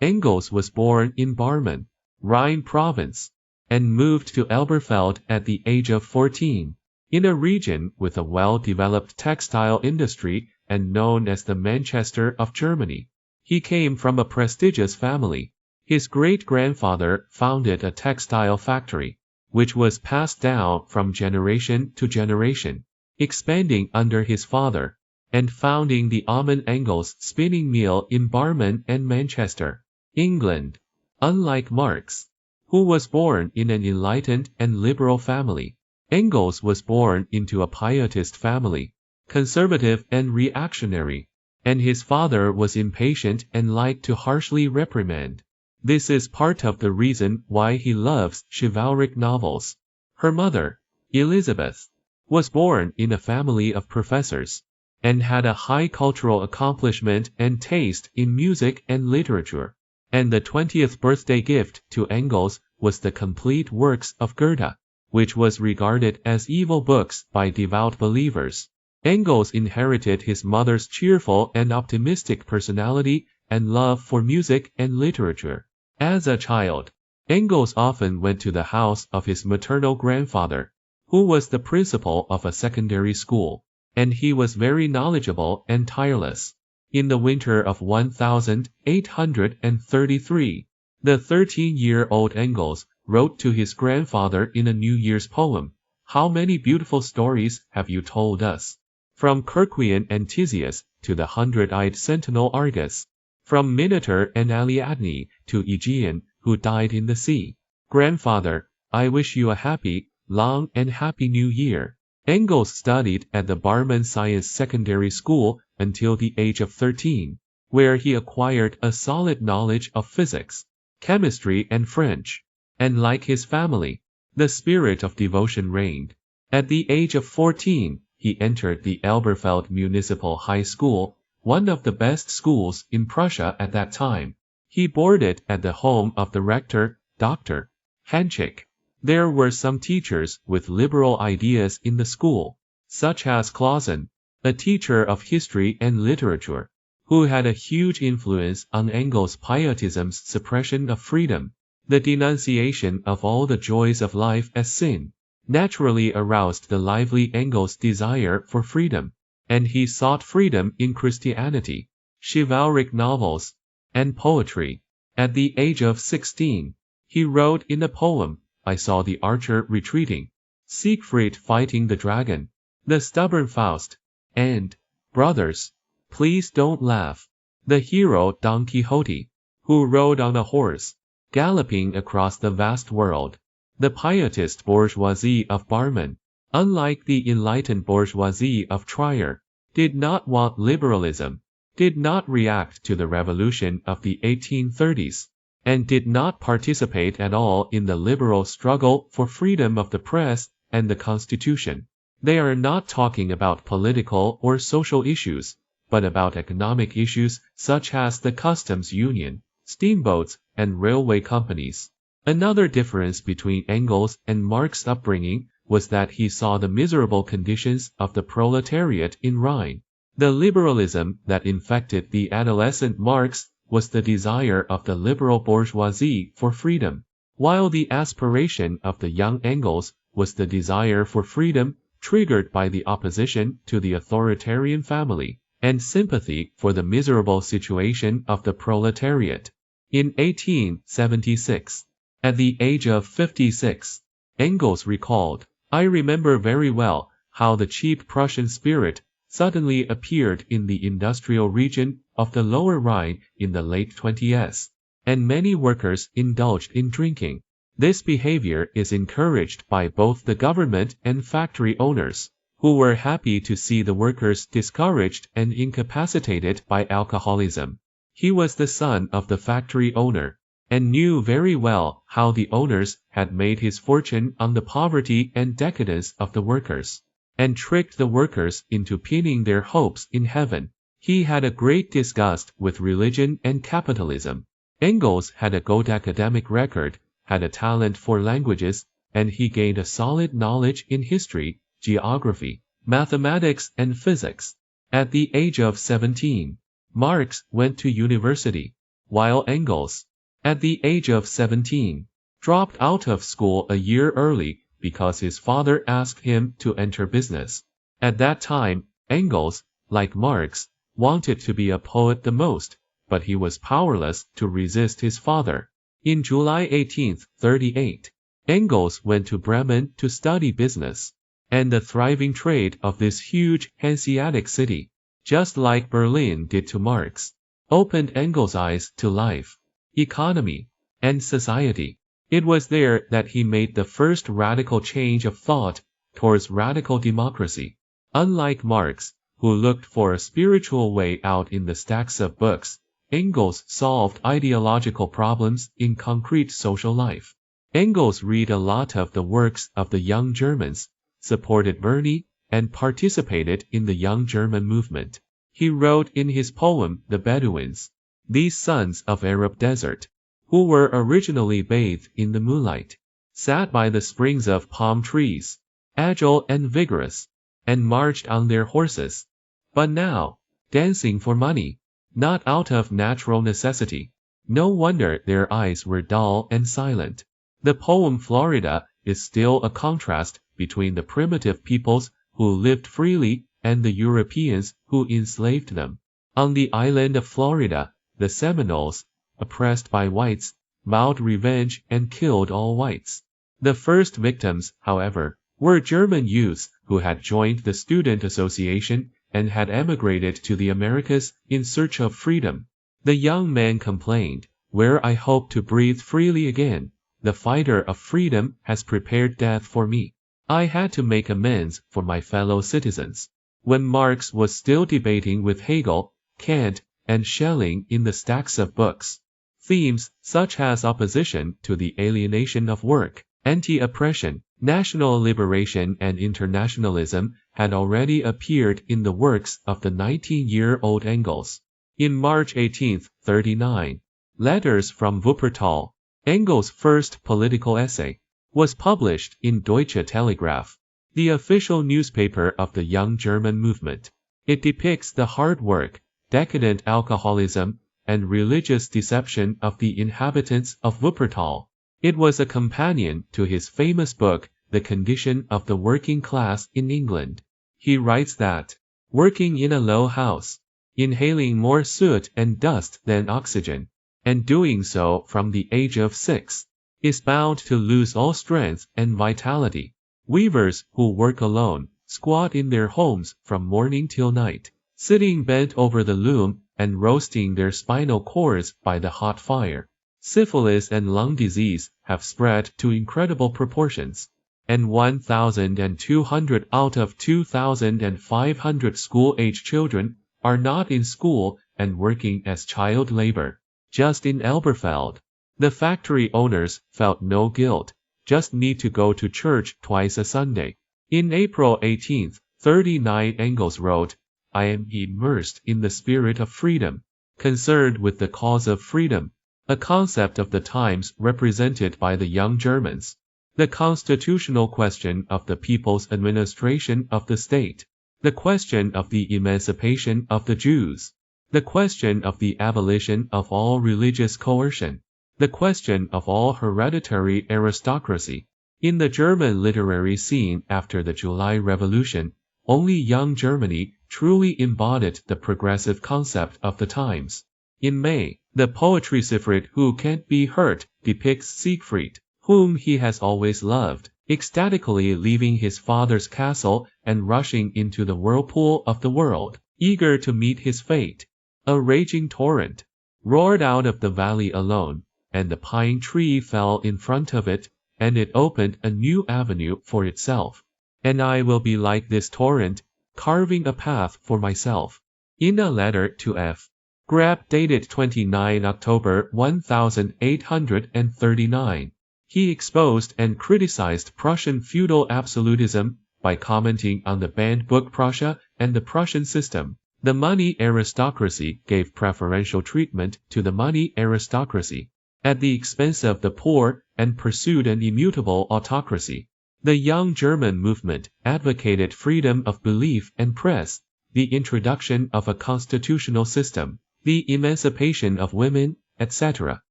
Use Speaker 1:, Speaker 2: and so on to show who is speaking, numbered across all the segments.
Speaker 1: Engels was born in Barmen, Rhine province, and moved to Elberfeld at the age of 14, in a region with a well-developed textile industry and known as the Manchester of Germany. He came from a prestigious family. His great-grandfather founded a textile factory, which was passed down from generation to generation, expanding under his father, and founding the Engels spinning mill in Barmen and Manchester, England. Unlike Marx, who was born in an enlightened and liberal family, Engels was born into a pietist family, conservative and reactionary, and his father was impatient and liked to harshly reprimand. This is part of the reason why he loves chivalric novels. Her mother, Elizabeth, was born in a family of professors, and had a high cultural accomplishment and taste in music and literature. And the 20th birthday gift to Engels was the complete works of Goethe, which was regarded as evil books by devout believers. Engels inherited his mother's cheerful and optimistic personality and love for music and literature. As a child, Engels often went to the house of his maternal grandfather, who was the principal of a secondary school, and he was very knowledgeable and tireless. In the winter of 1833, the 13-year-old Engels wrote to his grandfather in a New Year's poem, "How many beautiful stories have you told us? From Circaean and Theseus to the 100-eyed sentinel Argus, from Minotaur and Ariadne to Aegean, who died in the sea. Grandfather, I wish you a happy, long and happy New Year." Engels studied at the Barmen Science Secondary School until the age of 13, where he acquired a solid knowledge of physics, chemistry and French. And like his family, the spirit of devotion reigned. At the age of 14, he entered the Elberfeld Municipal High School, one of the best schools in Prussia at that time. He boarded at the home of the rector, Dr. Hanchik. There were some teachers with liberal ideas in the school, such as Clausen, a teacher of history and literature, who had a huge influence on Engels' pietism's suppression of freedom. The denunciation of all the joys of life as sin naturally aroused the lively Engels' desire for freedom, and he sought freedom in Christianity, chivalric novels, and poetry. At the age of 16, he wrote in a poem, "I saw the archer retreating, Siegfried fighting the dragon, the stubborn Faust, and, brothers, please don't laugh, the hero Don Quixote, who rode on a horse, galloping across the vast world." The pietist bourgeoisie of Barmen, unlike the enlightened bourgeoisie of Trier, did not want liberalism, did not react to the revolution of the 1830s, and did not participate at all in the liberal struggle for freedom of the press and the Constitution. They are not talking about political or social issues, but about economic issues such as the customs union, steamboats, and railway companies. Another difference between Engels and Marx's upbringing was that he saw the miserable conditions of the proletariat in Rhine. The liberalism that infected the adolescent Marx was the desire of the liberal bourgeoisie for freedom, while the aspiration of the young Engels was the desire for freedom triggered by the opposition to the authoritarian family and sympathy for the miserable situation of the proletariat. In 1876, at the age of 56, Engels recalled, "I remember very well how the cheap Prussian spirit suddenly appeared in the industrial region of the Lower Rhine in the late 20s, and many workers indulged in drinking. This behavior is encouraged by both the government and factory owners, who were happy to see the workers discouraged and incapacitated by alcoholism." He was the son of the factory owner, and knew very well how the owners had made his fortune on the poverty and decadence of the workers, and tricked the workers into pinning their hopes in heaven. He had a great disgust with religion and capitalism. Engels had a good academic record, had a talent for languages, and he gained a solid knowledge in history, geography, mathematics, and physics. At the age of 17, Marx went to university, while Engels, at the age of 17, dropped out of school a year early because his father asked him to enter business. At that time, Engels, like Marx, wanted to be a poet the most, but he was powerless to resist his father. In July 1838, Engels went to Bremen to study business and the thriving trade of this huge Hanseatic city, just like Berlin did to Marx, opened Engels' eyes to life, economy, and society. It was there that he made the first radical change of thought towards radical democracy. Unlike Marx, who looked for a spiritual way out in the stacks of books, Engels solved ideological problems in concrete social life. Engels read a lot of the works of the young Germans, supported Bernie, and participated in the young German movement. He wrote in his poem The Bedouins, these sons of Arab desert, who were originally bathed in the moonlight, sat by the springs of palm trees, agile and vigorous, and marched on their horses. But now, dancing for money, not out of natural necessity. No wonder their eyes were dull and silent. The poem Florida is still a contrast between the primitive peoples who lived freely and the Europeans who enslaved them. On the island of Florida, the Seminoles, oppressed by whites, vowed revenge and killed all whites. The first victims, however, were German youths who had joined the student association and had emigrated to the Americas in search of freedom. The young man complained, "Where I hope to breathe freely again, the fighter of freedom has prepared death for me. I had to make amends for my fellow citizens." When Marx was still debating with Hegel, Kant, and Schelling in the stacks of books, themes such as opposition to the alienation of work, anti-oppression, national liberation and internationalism had already appeared in the works of the 19-year-old Engels. In March 1839, Letters from Wuppertal, Engels' first political essay, was published in Deutsche Telegraph, the official newspaper of the young German movement. It depicts the hard work, decadent alcoholism, and religious deception of the inhabitants of Wuppertal. It was a companion to his famous book, The Condition of the Working Class in England. He writes that, working in a low house, inhaling more soot and dust than oxygen, and doing so from the age of 6, is bound to lose all strength and vitality. Weavers who work alone, squat in their homes from morning till night, sitting bent over the loom and roasting their spinal cords by the hot fire. Syphilis and lung disease have spread to incredible proportions, and 1,200 out of 2,500 school-age children are not in school and working as child labor. Just in Elberfeld, the factory owners felt no guilt, just need to go to church twice a Sunday. In April 1839, Engels wrote, "I am immersed in the spirit of freedom, concerned with the cause of freedom, a concept of the times represented by the young Germans, the constitutional question of the people's administration of the state, the question of the emancipation of the Jews, the question of the abolition of all religious coercion, the question of all hereditary aristocracy." In the German literary scene after the July Revolution, only young Germany truly embodied the progressive concept of the times. In May, the poetry Siegfried Who Can't Be Hurt depicts Siegfried, whom he has always loved, ecstatically leaving his father's castle and rushing into the whirlpool of the world, eager to meet his fate. A raging torrent roared out of the valley alone, and the pine tree fell in front of it, and it opened a new avenue for itself. And I will be like this torrent, carving a path for myself. In a letter to F. Grab dated 29 October 1839, he exposed and criticized Prussian feudal absolutism by commenting on the banned book Prussia and the Prussian system. The money aristocracy gave preferential treatment to the money aristocracy, at the expense of the poor, and pursued an immutable autocracy. The young German movement advocated freedom of belief and press, the introduction of a constitutional system, the emancipation of women, etc.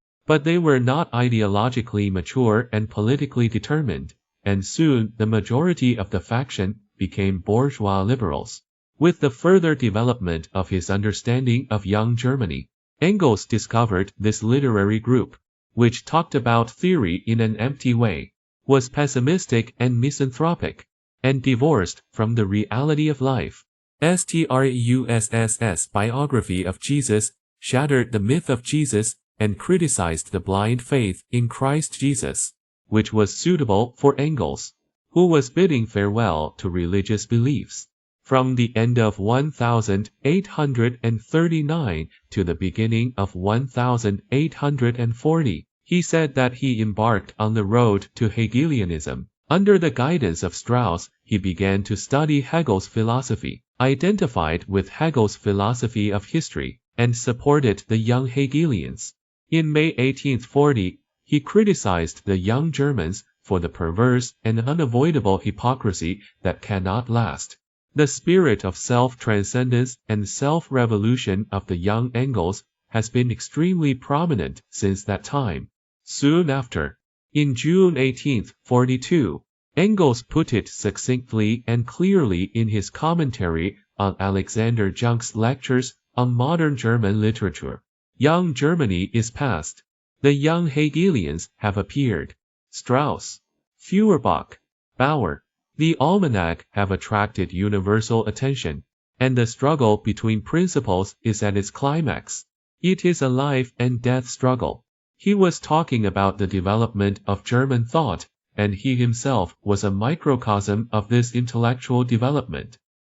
Speaker 1: But they were not ideologically mature and politically determined, and soon the majority of the faction became bourgeois liberals. With the further development of his understanding of young Germany, Engels discovered this literary group, which talked about theory in an empty way, was pessimistic and misanthropic, and divorced from the reality of life. Strauss's biography of Jesus shattered the myth of Jesus and criticized the blind faith in Christ Jesus, which was suitable for Engels, who was bidding farewell to religious beliefs. From the end of 1839 to the beginning of 1840, he said that he embarked on the road to Hegelianism. Under the guidance of Strauss, he began to study Hegel's philosophy, identified with Hegel's philosophy of history, and supported the young Hegelians. In May 1840, he criticized the young Germans for the perverse and unavoidable hypocrisy that cannot last. The spirit of self-transcendence and self-revolution of the young Engels has been extremely prominent since that time. Soon after, in June 1842, Engels put it succinctly and clearly in his commentary on Alexander Junk's lectures on modern German literature. Young Germany is past. The young Hegelians have appeared. Strauss, Feuerbach, Bauer, the Almanac have attracted universal attention, and the struggle between principles is at its climax. It is a life and death struggle. He was talking about the development of German thought, and he himself was a microcosm of this intellectual development.